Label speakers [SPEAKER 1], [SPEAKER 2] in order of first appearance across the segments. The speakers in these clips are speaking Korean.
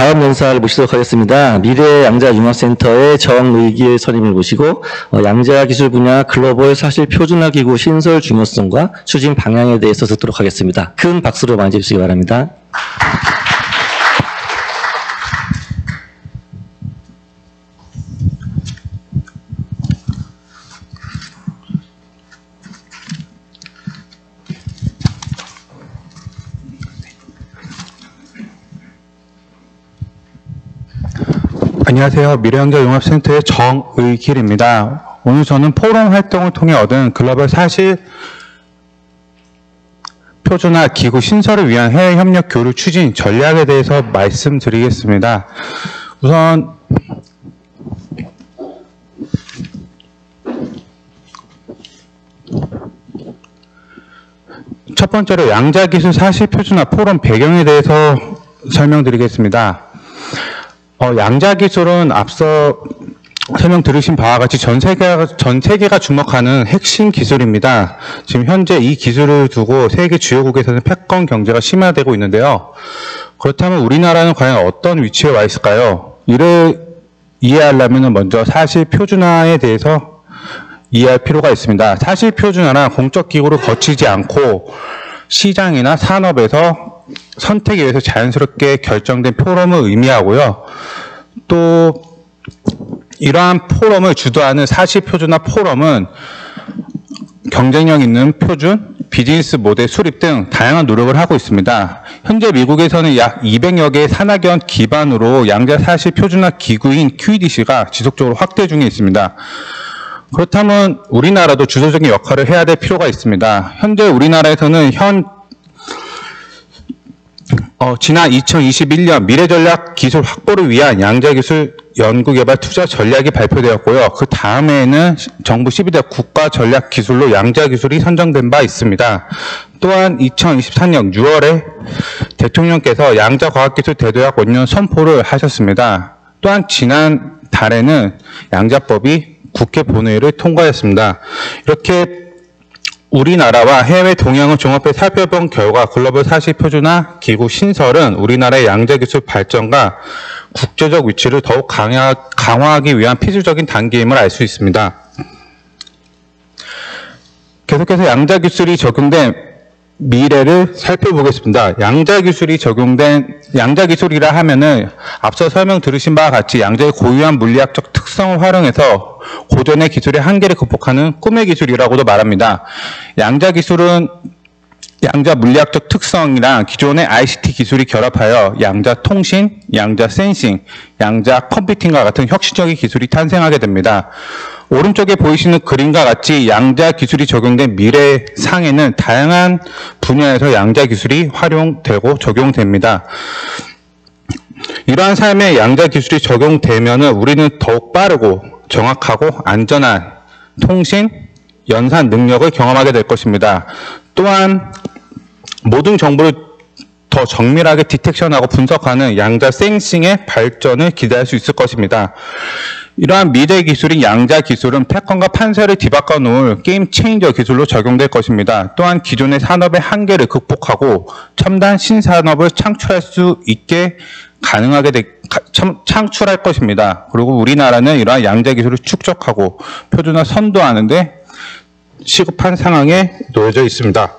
[SPEAKER 1] 다음 연사를 모시도록 하겠습니다. 미래양자융합센터의 정의길 선임을 모시고 양자기술 분야 글로벌 사실 표준화기구 신설 중요성과 추진 방향에 대해서 듣도록 하겠습니다. 큰 박수로 맞이해 주시기 바랍니다.
[SPEAKER 2] 안녕하세요. 미래양자융합센터의 정의길입니다. 오늘 저는 포럼 활동을 통해 얻은 글로벌 사실 표준화 기구 신설을 위한 해외 협력 교류 추진 전략에 대해서 말씀드리겠습니다. 우선 첫 번째로 양자기술 사실 표준화 포럼 배경에 대해서 설명드리겠습니다. 양자기술은 앞서 설명 들으신 바와 같이 전 세계가 주목하는 핵심 기술입니다. 지금 현재 이 기술을 두고 세계 주요국에서는 패권 경제가 심화되고 있는데요. 그렇다면 우리나라는 과연 어떤 위치에 와 있을까요? 이를 이해하려면 먼저 사실 표준화에 대해서 이해할 필요가 있습니다. 사실 표준화는 공적 기구를 거치지 않고 시장이나 산업에서 선택에 의해서 자연스럽게 결정된 포럼을 의미하고요. 또 이러한 포럼을 주도하는 사실 표준화 포럼은 경쟁력 있는 표준, 비즈니스 모델 수립 등 다양한 노력을 하고 있습니다. 현재 미국에서는 약 200여 개의 산학연 기반으로 양자 사실 표준화 기구인 QEDC가 지속적으로 확대 중에 있습니다. 그렇다면 우리나라도 주도적인 역할을 해야 될 필요가 있습니다. 현재 우리나라에서는 지난 2021년 미래전략 기술 확보를 위한 양자기술 연구개발 투자 전략이 발표되었고요. 그 다음에는 정부 12대 국가전략기술로 양자기술이 선정된 바 있습니다. 또한 2024년 6월에 대통령께서 양자과학기술 대도약 원년 선포를 하셨습니다. 또한 지난 달에는 양자법이 국회 본회의를 통과했습니다. 이렇게 우리나라와 해외 동향을 종합해 살펴본 결과 글로벌 사실 표준화 기구 신설은 우리나라의 양자기술 발전과 국제적 위치를 더욱 강화하기 위한 필수적인 단계임을 알 수 있습니다. 계속해서 양자기술이 적용된 미래를 살펴보겠습니다. 양자기술이라 하면은 앞서 설명 들으신 바와 같이 양자의 고유한 물리학적 특성을 활용해서 고전의 기술의 한계를 극복하는 꿈의 기술이라고도 말합니다. 양자기술은 양자 물리학적 특성이랑 기존의 ICT 기술이 결합하여 양자 통신, 양자 센싱, 양자 컴퓨팅과 같은 혁신적인 기술이 탄생하게 됩니다. 오른쪽에 보이시는 그림과 같이 양자 기술이 적용된 미래상에는 다양한 분야에서 양자 기술이 활용되고 적용됩니다. 이러한 삶에 양자 기술이 적용되면 우리는 더욱 빠르고 정확하고 안전한 통신, 연산 능력을 경험하게 될 것입니다. 또한 모든 정보를 더 정밀하게 디텍션하고 분석하는 양자 센싱의 발전을 기대할 수 있을 것입니다. 이러한 미래 기술인 양자 기술은 패권과 판세를 뒤바꿔 놓을 게임 체인저 기술로 적용될 것입니다. 또한 기존의 산업의 한계를 극복하고 첨단 신산업을 창출할 수 있게 창출할 것입니다. 그리고 우리나라는 이러한 양자 기술을 축적하고 표준화 선도하는 데 시급한 상황에 놓여져 있습니다.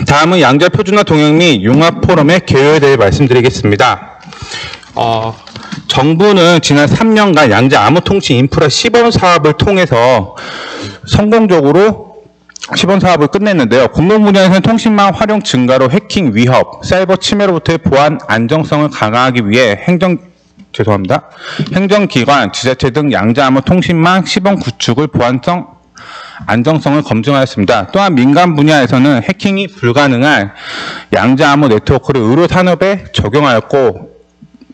[SPEAKER 2] 다음은 양자 표준화 동행 및 융합 포럼의 개요에 대해 말씀드리겠습니다. 정부는 지난 3년간 양자 암호통신 인프라 시범 사업을 통해서 성공적으로 시범 사업을 끝냈는데요. 공공 분야에서는 통신망 활용 증가로 해킹 위협, 사이버 침해로부터의 보안 안정성을 강화하기 위해 행정기관, 지자체 등 양자 암호통신망 시범 구축을 보안성 안정성을 검증하였습니다. 또한 민간 분야에서는 해킹이 불가능한 양자 암호 네트워크를 의료 산업에 적용하였고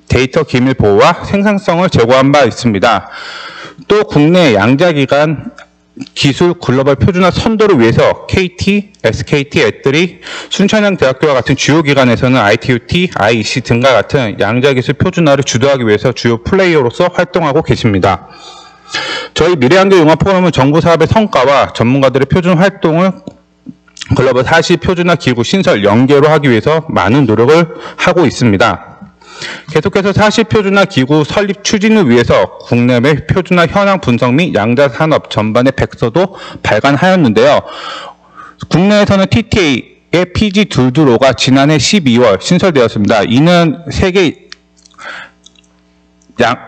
[SPEAKER 2] 데이터 기밀 보호와 생산성을 제고한 바 있습니다. 또 국내 양자기관 기술 글로벌 표준화 선도를 위해서 KT, SKT, 엣들이 순천향대학교와 같은 주요 기관에서는 ITUT, IEC 등과 같은 양자기술 표준화를 주도하기 위해서 주요 플레이어로서 활동하고 계십니다. 저희 미래양자융합포럼은 정부 사업의 성과와 전문가들의 표준 활동을 글로벌 사실 표준화 기구 신설 연계로 하기 위해서 많은 노력을 하고 있습니다. 계속해서 사실표준화 기구 설립 추진을 위해서 국내외 표준화 현황 분석 및 양자 산업 전반의 백서도 발간하였는데요. 국내에서는 TTA의 PG225가 지난해 12월 신설되었습니다. 이는 세계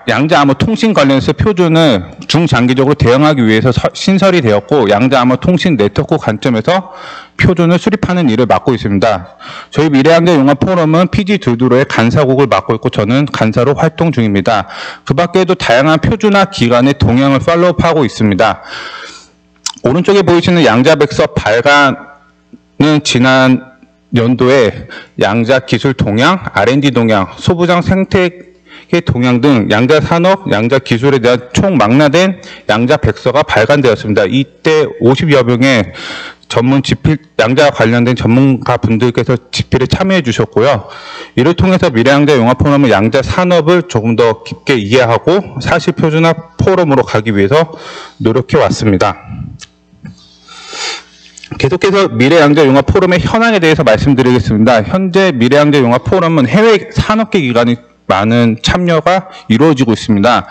[SPEAKER 2] 양자암호 통신 관련해서 표준을 중장기적으로 대응하기 위해서 신설이 되었고, 양자암호 통신 네트워크 관점에서 표준을 수립하는 일을 맡고 있습니다. 저희 미래양자융합 포럼은 PG225의 간사국을 맡고 있고, 저는 간사로 활동 중입니다. 그 밖에도 다양한 표준화 기관의 동향을 팔로우하고 있습니다. 오른쪽에 보이시는 양자백서 발간은 지난 연도에 양자 기술 동향, R&D 동향, 소부장 생태계 동향 등 양자 산업, 양자 기술에 대한 총망라된 양자 백서가 발간되었습니다. 이때 50여 명의 전문 집필, 양자 관련된 전문가 분들께서 집필에 참여해 주셨고요. 이를 통해서 미래양자융합 포럼은 양자 산업을 조금 더 깊게 이해하고 사실표준화 포럼으로 가기 위해서 노력해 왔습니다. 계속해서 미래양자융합 포럼의 현황에 대해서 말씀드리겠습니다. 현재 미래양자융합 포럼은 해외 산업계 기관이 많은 참여가 이루어지고 있습니다.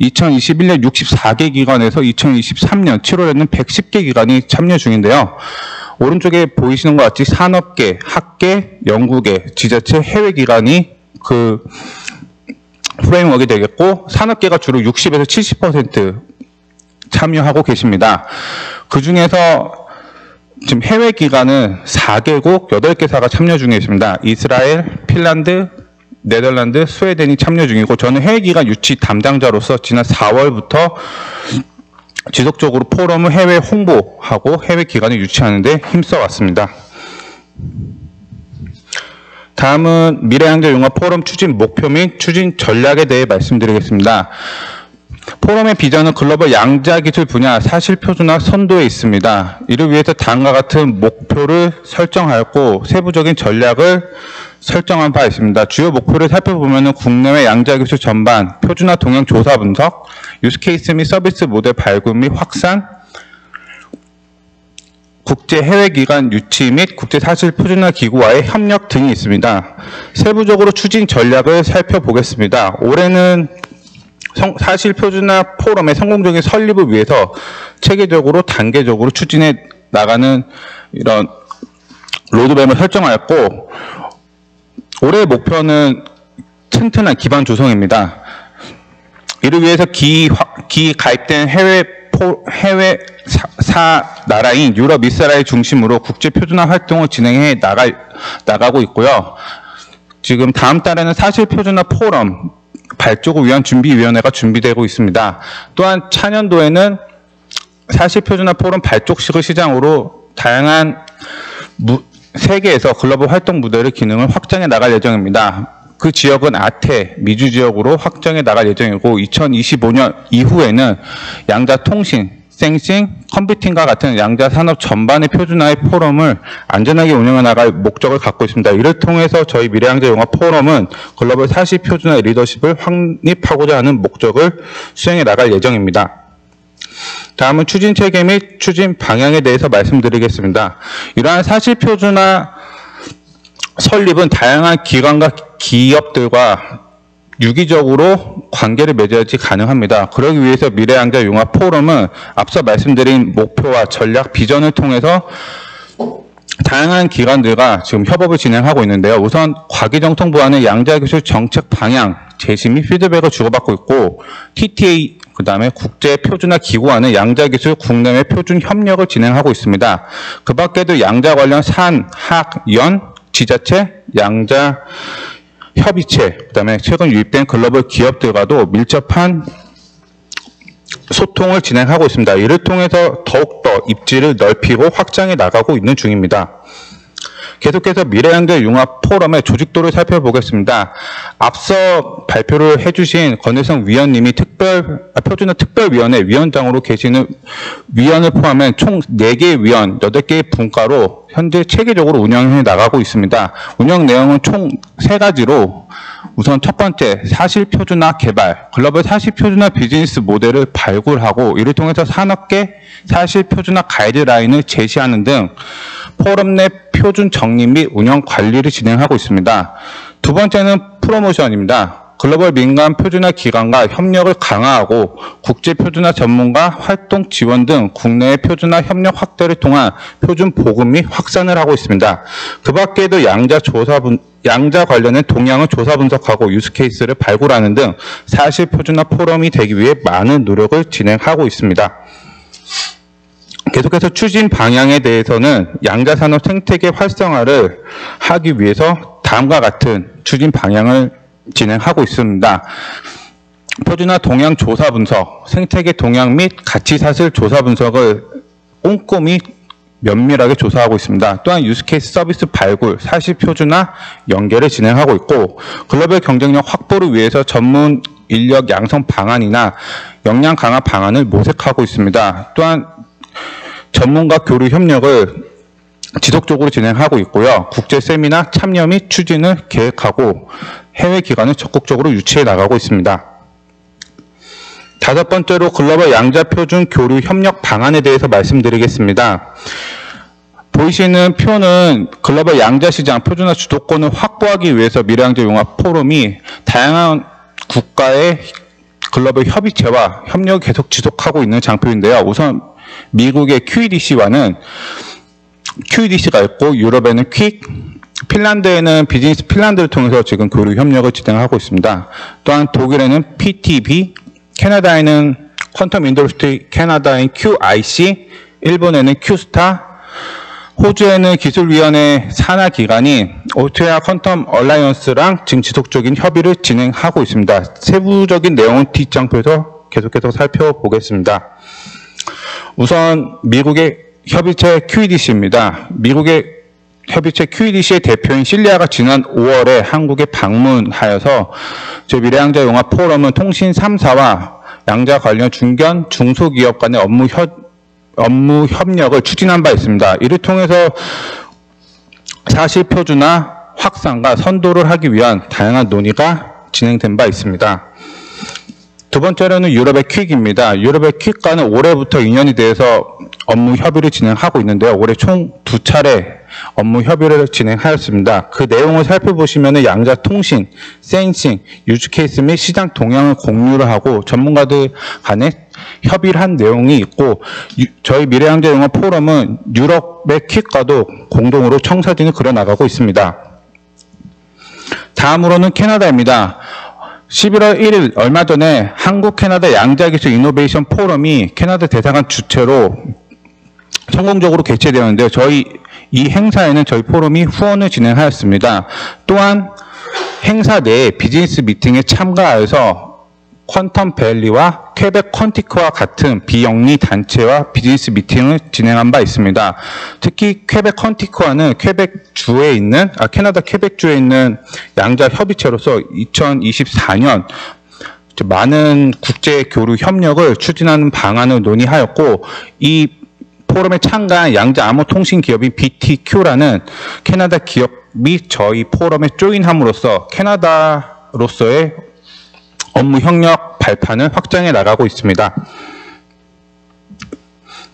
[SPEAKER 2] 2021년 64개 기관에서 2023년 7월에는 110개 기관이 참여 중인데요. 오른쪽에 보이시는 것 같이 산업계, 학계, 연구계, 지자체, 해외 기관이 그 프레임워크가 되겠고, 산업계가 주로 60에서 70% 참여하고 계십니다. 그 중에서 지금 해외 기관은 4개국 8개사가 참여 중에 있습니다. 이스라엘, 핀란드, 네덜란드, 스웨덴이 참여 중이고, 저는 해외기관 유치 담당자로서 지난 4월부터 지속적으로 포럼을 해외 홍보하고 해외 기관을 유치하는 데 힘써 왔습니다. 다음은 미래양자융합 포럼 추진 목표 및 추진 전략에 대해 말씀드리겠습니다. 포럼의 비전은 글로벌 양자기술 분야 사실표준화 선도에 있습니다. 이를 위해서 다음과 같은 목표를 설정하였고, 세부적인 전략을 설정한 바 있습니다. 주요 목표를 살펴보면 국내외 양자기술 전반, 표준화 동향 조사 분석, 유스케이스 및 서비스 모델 발굴 및 확산, 국제 해외기관 유치 및 국제사실표준화 기구와의 협력 등이 있습니다. 세부적으로 추진 전략을 살펴보겠습니다. 올해는 사실표준화 포럼의 성공적인 설립을 위해서 체계적으로 단계적으로 추진해 나가는 이런 로드맵을 설정하였고, 올해의 목표는 튼튼한 기반 조성입니다. 이를 위해서 가입된 해외 나라인 유럽, 이스라엘 중심으로 국제 표준화 활동을 진행해 나가고 있고요. 지금 다음 달에는 사실표준화 포럼 발족을 위한 준비위원회가 준비되고 있습니다. 또한 차년도에는 사실표준화 포럼 발족식을 시장으로 다양한 세계에서 글로벌 활동 무대를 기능을 확장해 나갈 예정입니다. 그 지역은 아태, 미주 지역으로 확장해 나갈 예정이고, 2025년 이후에는 양자 통신, 생싱, 컴퓨팅과 같은 양자 산업 전반의 표준화의 포럼을 안전하게 운영해 나갈 목적을 갖고 있습니다. 이를 통해서 저희 미래양자융합 포럼은 글로벌 사실 표준화 리더십을 확립하고자 하는 목적을 수행해 나갈 예정입니다. 다음은 추진 체계 및 추진 방향에 대해서 말씀드리겠습니다. 이러한 사실 표준화 설립은 다양한 기관과 기업들과 유기적으로 관계를 맺어야지 가능합니다. 그러기 위해서 미래양자융합 포럼은 앞서 말씀드린 목표와 전략, 비전을 통해서 다양한 기관들과 지금 협업을 진행하고 있는데요. 우선 과기정통부와는 양자기술 정책 방향, 제시 및 피드백을 주고받고 있고, TTA, 그 다음에 국제표준화 기구와는 양자기술 국내외 표준 협력을 진행하고 있습니다. 그 밖에도 양자 관련 산, 학, 연, 지자체, 양자 협의체, 그 다음에 최근 유입된 글로벌 기업들과도 밀접한 소통을 진행하고 있습니다. 이를 통해서 더욱더 입지를 넓히고 확장해 나가고 있는 중입니다. 계속해서 미래양자융합 포럼의 조직도를 살펴보겠습니다. 앞서 발표를 해주신 권혜성 위원님이 표준화 특별위원회 위원장으로 계시는 위원을 포함한 총 4개의 위원, 8개의 분과로 현재 체계적으로 운영해 나가고 있습니다. 운영 내용은 총 3가지로, 우선 첫 번째, 사실표준화 개발, 글로벌 사실표준화 비즈니스 모델을 발굴하고 이를 통해서 산업계 사실표준화 가이드라인을 제시하는 등 포럼 내 표준 정립 및 운영 관리를 진행하고 있습니다. 두 번째는 프로모션입니다. 글로벌 민간 표준화 기관과 협력을 강화하고 국제 표준화 전문가 활동 지원 등 국내의 표준화 협력 확대를 통한 표준 보급 및 확산을 하고 있습니다. 그 밖에도 양자 관련된 동향을 조사 분석하고 유스케이스를 발굴하는 등 사실 표준화 포럼이 되기 위해 많은 노력을 진행하고 있습니다. 계속해서 추진 방향에 대해서는 양자 산업 생태계 활성화를 하기 위해서 다음과 같은 추진 방향을 진행하고 있습니다. 표준화 동향 조사 분석, 생태계 동향 및 가치사슬 조사 분석을 꼼꼼히 면밀하게 조사하고 있습니다. 또한 유스케이스 서비스 발굴, 사실 표준화 연계를 진행하고 있고 글로벌 경쟁력 확보를 위해서 전문 인력 양성 방안이나 역량 강화 방안을 모색하고 있습니다. 또한 전문가 교류 협력을 지속적으로 진행하고 있고요. 국제 세미나 참여 및 추진을 계획하고 해외 기관을 적극적으로 유치해 나가고 있습니다. 다섯 번째로 글로벌 양자 표준 교류 협력 방안에 대해서 말씀드리겠습니다. 보이시는 표는 글로벌 양자 시장 표준화 주도권을 확보하기 위해서 미래양자 융합 포럼이 다양한 국가의 글로벌 협의체와 협력을 계속 지속하고 있는 장표인데요. 우선 미국의 QEDC와는 QEDC가 있고 유럽에는 퀵, 핀란드에는 비즈니스 핀란드를 통해서 지금 교류 협력을 진행하고 있습니다. 또한 독일에는 PTB, 캐나다에는 퀀텀 인더스트리 캐나다인 QIC, 일본에는 Q스타, 호주에는 기술위원회 산하 기관인 오스트리아 퀀텀 얼라이언스랑 지금 지속적인 협의를 진행하고 있습니다. 세부적인 내용은 뒷장표에서 계속해서 살펴보겠습니다. 우선 미국의 협의체 QEDC입니다. 미국의 협의체 QEDC의 대표인 실리아가 지난 5월에 한국에 방문하여서 저희 미래양자 융합 포럼은 통신 3사와 양자 관련 중견, 중소기업 간의 업무 협력을 추진한 바 있습니다. 이를 통해서 사실 표준화 확산과 선도를 하기 위한 다양한 논의가 진행된 바 있습니다. 두 번째로는 유럽의 퀵입니다. 유럽의 퀵과는 올해부터 인연이 돼서 업무 협의를 진행하고 있는데요. 올해 총 2차례 업무 협의를 진행하였습니다. 그 내용을 살펴보시면 양자 통신, 센싱, 유즈케이스 및 시장 동향을 공유를 하고 전문가들 간에 협의를 한 내용이 있고 저희 미래양자 융합 포럼은 유럽의 퀵과도 공동으로 청사진을 그려나가고 있습니다. 다음으로는 캐나다입니다. 11월 1일 얼마 전에 한국 캐나다 양자기술 이노베이션 포럼이 캐나다 대사관 주최로 성공적으로 개최되었는데요. 이 행사에는 저희 포럼이 후원을 진행하였습니다. 또한 행사 내에 비즈니스 미팅에 참가하여서 퀀텀 밸리와 퀘벡 퀀티크와 같은 비영리 단체와 비즈니스 미팅을 진행한 바 있습니다. 특히 퀘벡 퀀티크와는 캐나다 퀘벡주에 있는 양자 협의체로서 2024년 많은 국제 교류 협력을 추진하는 방안을 논의하였고 이 포럼에 참가한 양자 암호 통신 기업인 BTQ라는 캐나다 기업이 저희 포럼에 조인함으로써 캐나다로서의 업무 협력 발판을 확장해 나가고 있습니다.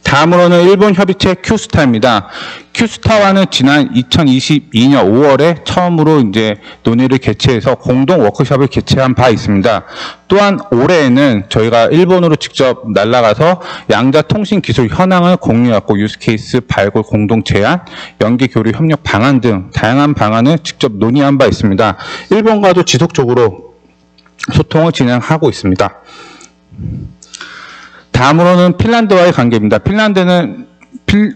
[SPEAKER 2] 다음으로는 일본 협의체 Q스타입니다. Q스타와는 지난 2022년 5월에 처음으로 이제 논의를 개최해서 공동 워크숍을 개최한 바 있습니다. 또한 올해에는 저희가 일본으로 직접 날아가서 양자 통신 기술 현황을 공유하고 유스케이스 발굴 공동 제안, 연계 교류 협력 방안 등 다양한 방안을 직접 논의한 바 있습니다. 일본과도 지속적으로 소통을 진행하고 있습니다. 다음으로는 핀란드와의 관계입니다. 핀란드는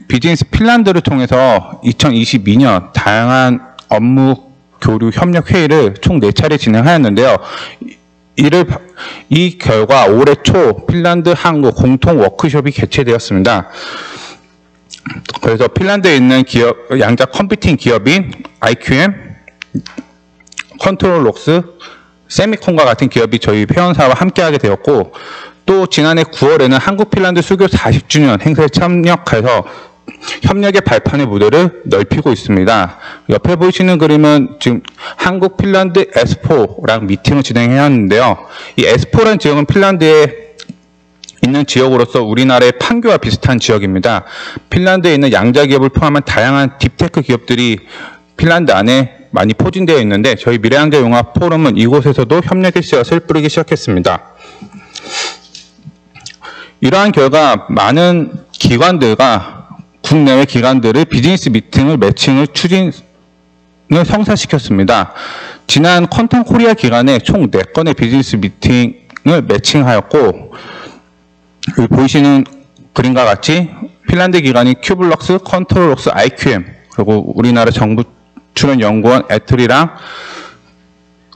[SPEAKER 2] 비즈니스 핀란드를 통해서 2022년 다양한 업무 교류 협력 회의를 총 4차례 진행하였는데요. 이 결과 올해 초 핀란드 한국 공통 워크숍이 개최되었습니다. 그래서 핀란드에 있는 기업, 양자 컴퓨팅 기업인 IQM, 컨트롤록스, 세미콘과 같은 기업이 저희 회원사와 함께하게 되었고 또 지난해 9월에는 한국 핀란드 수교 40주년 행사에 참여해서 협력의 발판의 무대를 넓히고 있습니다. 옆에 보이시는 그림은 지금 한국 핀란드 에스포랑 미팅을 진행해왔는데요. 이 에스포라는 지역은 핀란드에 있는 지역으로서 우리나라의 판교와 비슷한 지역입니다. 핀란드에 있는 양자 기업을 포함한 다양한 딥테크 기업들이 핀란드 안에 많이 포진되어 있는데 저희 미래양자융합 포럼은 이곳에서도 협력의 씨앗을 뿌리기 시작했습니다. 이러한 결과 많은 기관들과 국내외 기관들의 비즈니스 미팅을 매칭을 추진을 성사시켰습니다. 지난 컨텐 코리아 기간에 총 4건의 비즈니스 미팅을 매칭하였고, 여기 보이시는 그림과 같이 핀란드 기관인 큐블럭스, 컨트롤럭스, IQM, 그리고 우리나라 정부 출연 연구원 애트리랑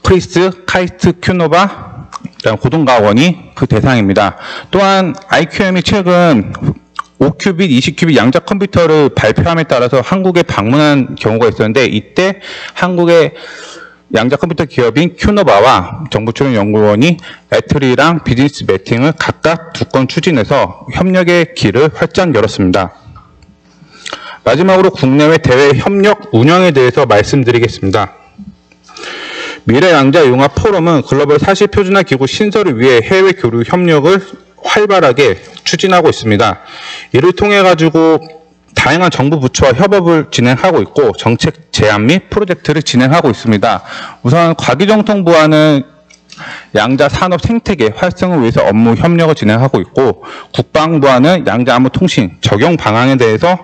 [SPEAKER 2] 크리스, 카이스트, 큐노바, 고등과학원이 그 대상입니다. 또한 IQM이 최근 5큐빗, 20큐빗 양자 컴퓨터를 발표함에 따라서 한국에 방문한 경우가 있었는데, 이때 한국의 양자 컴퓨터 기업인 큐노바와 정부 출연 연구원이 애트리랑 비즈니스 매팅을 각각 2건 추진해서 협력의 길을 활짝 열었습니다. 마지막으로 국내외 대외 협력 운영에 대해서 말씀드리겠습니다. 미래양자융합 포럼은 글로벌 사실표준화 기구 신설을 위해 해외 교류 협력을 활발하게 추진하고 있습니다. 이를 통해 가지고 다양한 정부 부처와 협업을 진행하고 있고 정책 제안 및 프로젝트를 진행하고 있습니다. 우선 과기정통부와는 양자 산업 생태계 활성을 위해서 업무 협력을 진행하고 있고, 국방부와는 양자 암호 통신 적용 방안에 대해서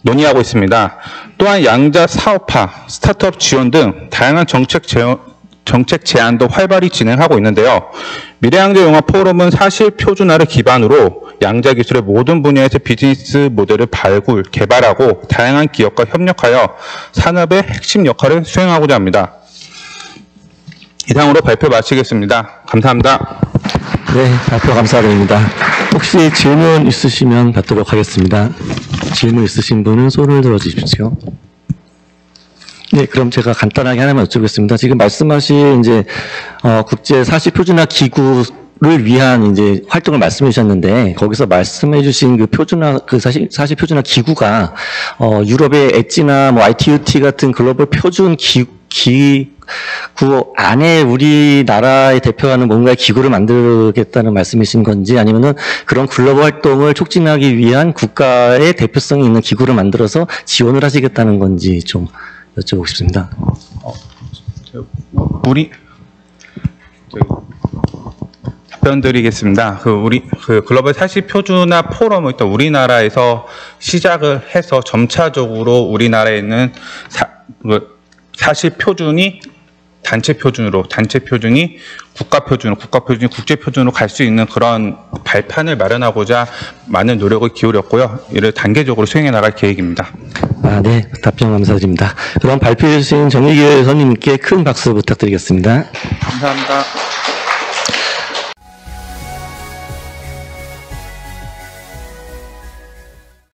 [SPEAKER 2] 논의하고 있습니다. 또한 양자 사업화, 스타트업 지원 등 다양한 정책 제안도 활발히 진행하고 있는데요. 미래양자융합 포럼은 사실 표준화를 기반으로 양자 기술의 모든 분야에서 비즈니스 모델을 발굴, 개발하고 다양한 기업과 협력하여 산업의 핵심 역할을 수행하고자 합니다. 이상으로 발표 마치겠습니다. 감사합니다.
[SPEAKER 1] 네, 발표 감사드립니다. 혹시 질문 있으시면 받도록 하겠습니다. 질문 있으신 분은 손을 들어주십시오. 네, 그럼 제가 간단하게 하나만 여쭤보겠습니다. 지금 말씀하신 이제 국제 사실 표준화 기구를 위한 이제 활동을 말씀해 주셨는데, 거기서 말씀해 주신 그 표준화, 그 사실 표준화 기구가 유럽의 엣지나 뭐 ITUT 같은 글로벌 표준 기구 안에 우리나라에 대표하는 뭔가 기구를 만들겠다는 말씀이신 건지, 아니면은 그런 글로벌 활동을 촉진하기 위한 국가의 대표성이 있는 기구를 만들어서 지원을 하시겠다는 건지 좀 여쭤보고 싶습니다.
[SPEAKER 2] 답변 드리겠습니다. 우리 글로벌 사실 표준화 포럼을 또 우리나라에서 시작을 해서 점차적으로 우리나라에 있는 사실 표준이 단체 표준으로, 단체 표준이 국가 표준으로, 국가 표준이 국제 표준으로 갈 수 있는 그런 발판을 마련하고자 많은 노력을 기울였고요. 이를 단계적으로 수행해 나갈 계획입니다.
[SPEAKER 1] 네, 답변 감사드립니다. 그럼 발표해 주신 정의기회 선생님께 큰 박수 부탁드리겠습니다.
[SPEAKER 2] 감사합니다.